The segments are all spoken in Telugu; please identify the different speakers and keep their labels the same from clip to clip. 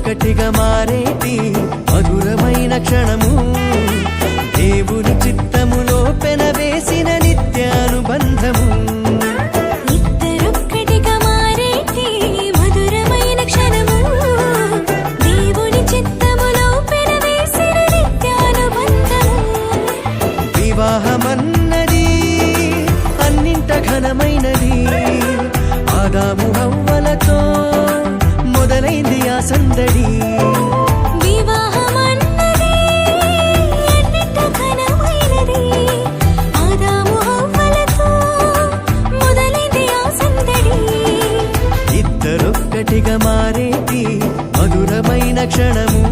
Speaker 1: ఇద్దరొక్కటిగా మారేటి మధురమైన క్షణము దేవుని చిత్తములో పెనవేసిన నిత్యానుబంధము వివాహమన్నది అన్నింట ఘనమైనది ఆదాము హవ్వలతో మొదలైంది ఆ సందడి ఇద్దరొక్కటిగా మారేటి మధురమైన క్షణము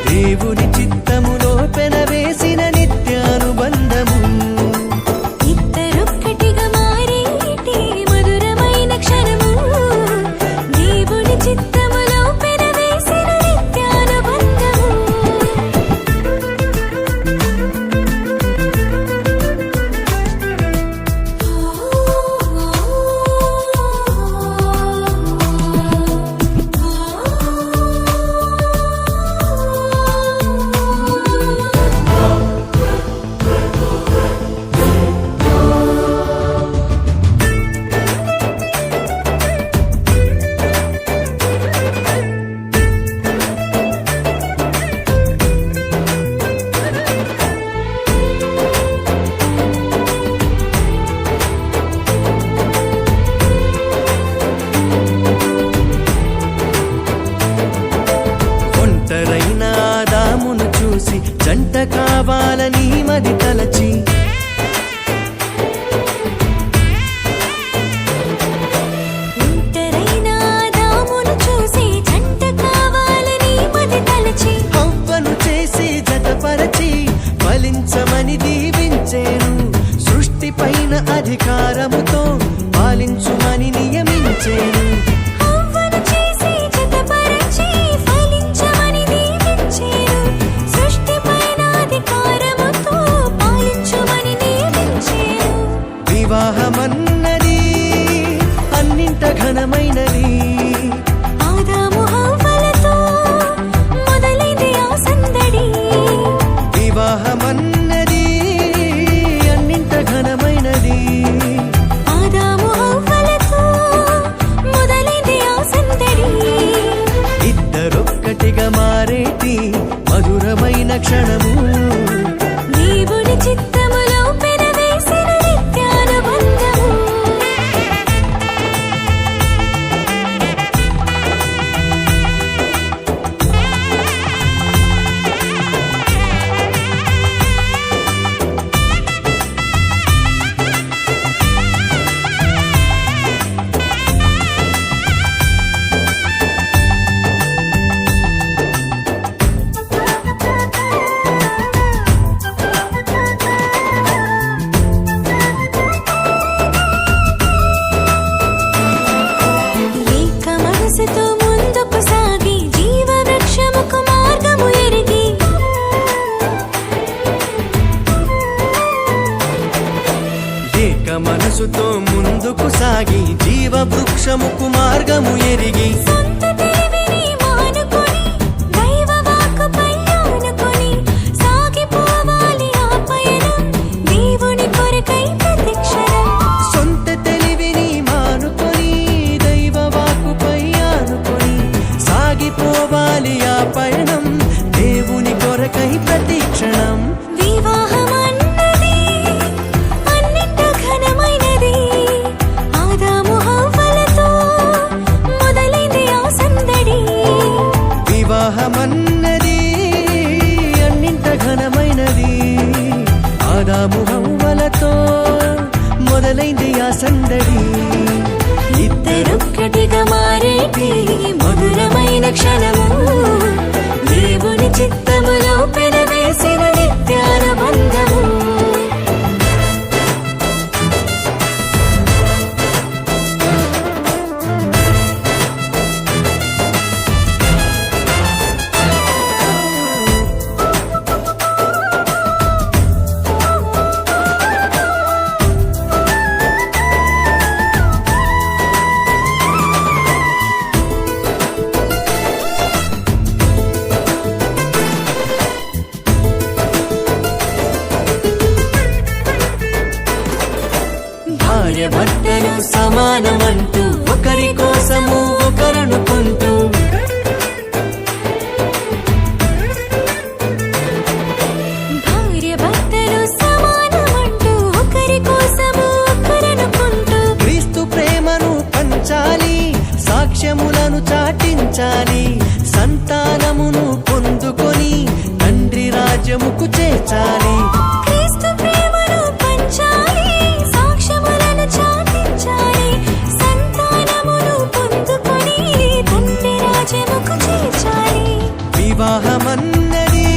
Speaker 1: దేవుని చిత్తములో పెనవేసిన నిత్యానుబంధము
Speaker 2: ఇద్దరొక్కటిగా మారేటి మధురమైన క్షణము దేవుని చిత్తములో పెనవేసిన నిత్యానుబంధము
Speaker 1: ఒంటరైన ఆదామును చూసి జంట కావాలని మది తలచి
Speaker 2: ఒంటరైన ఆదామును చూసి జంట కావాలని మది తలచి
Speaker 1: హవ్వను చేసి జతపరచి ఫలించమని దీవించేను సృష్టి పైన అధికారముతో పాలించుమని నియమించేను
Speaker 2: హవ్వను చేసి జతపరచి ఫలించమని దీవించెను సృష్టిపైన అధికారముతో పాలించుమని నియమించెను
Speaker 1: వివాహమన్నది అన్నింట ఘనమైనది
Speaker 2: ఆదాము హవ్వలతో మొదలైంది ఆ సందడి
Speaker 1: వివాహమన్నది అన్నింట ఘనమైనది
Speaker 2: ఆదాము హవ్వలతో మొదలైంది ఆ సందడి
Speaker 1: ఇద్దరొక్కటిగా మారేటి మధురమైన క్షణము
Speaker 2: దేవుని చిత్తములో పెనవేసిన నిత్యానుబంధము ఏక మనసుతో ముందుకు సాగి జీవ వృక్షముకు మార్గము ఎరిగి
Speaker 1: ఏక మనసుతో ముందుకు సాగి జీవ వృక్షముకు మార్గము ఎరిగి
Speaker 2: సొంత తెలివిని మానుకొని దైవ వాక్కుపై ఆనుకొని సాగిపోవాలి ఆ పయనం దేవుని కొరకై ప్రతిక్షణం
Speaker 1: సొంత తెలివిని మానుకొని దైవ వాక్కుపై ఆనుకొని సాగిపోవాలి ఆ పయనం దేవుని కొరకై ప్రతిక్షణం
Speaker 2: వివాహమన్నది అన్నింట ఘనమైనది ఆదాము హవ్వలతో మొదలైంది ఆ సందడి
Speaker 1: వివాహమన్నది అన్నింట ఘనమైనది ఆదాము హవ్వలతో మొదలైంది ఆ సందడి
Speaker 2: ఇద్దరొక్కటిగా మారేటి మధురమైన క్షణము దేవుని చిత్తములో పెనవేసిన నిత్యానుబంధము
Speaker 1: సాక్ష్యములను చాటించాలి, సంతానమును పొందుకొని తండ్రి రాజ్యముకు చేర్చాలి.
Speaker 2: క్రీస్తు ప్రేమను పంచాలి, సాక్ష్యములను చాటించాలి, సంతానమును పొందుకొని తండ్రి రాజ్యముకు చేర్చాలి.
Speaker 1: వివాహమన్నది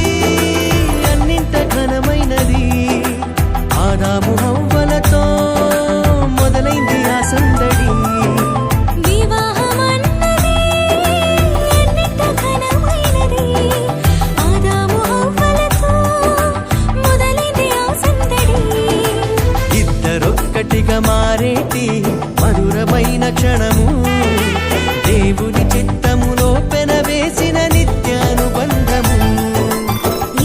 Speaker 1: అన్నింట ఘనమైనది, ఆదాము హవ్వలతో మొదలైంది ఆ సందడి.
Speaker 2: వివాహమన్నది ఎన్నింట ఘనమైనది, ఆదాము హవ్వలతో మొదలైంది ఆ సందడి.
Speaker 1: ఇద్దరొక్కటిగా మారేటి మధురమైన క్షణము, దేవుని చిత్తములో పెనవేసిన నిత్యానుబంధము.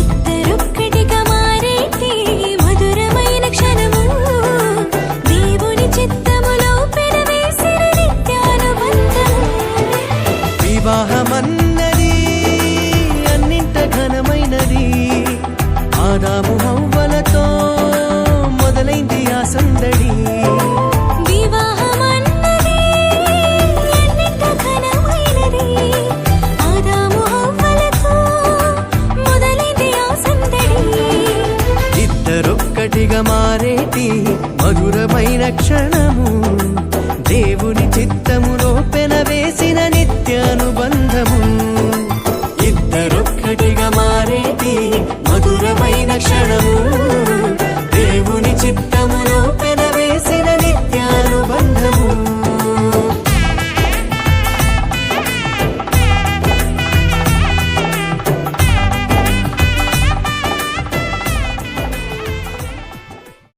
Speaker 2: ఇద్దరొక్కటిగా మారేటి మధురమైన క్షణము, దేవుని చిత్తములో పెనవేసిన నిత్యానుబంధము.
Speaker 1: వివాహమన్నది అన్నింట ఘనమైనది, ఆదాము హవ్వలతో మొదలైంది ఆ సందడి.
Speaker 2: వివాహమన్నది ఎన్నింట ఘనమైనది, ఆదాము హవ్వలతో మొదలైంది ఆ సందడి.
Speaker 1: ఇద్దరొక్కటిగా మారేటి మధురమైన క్షణం.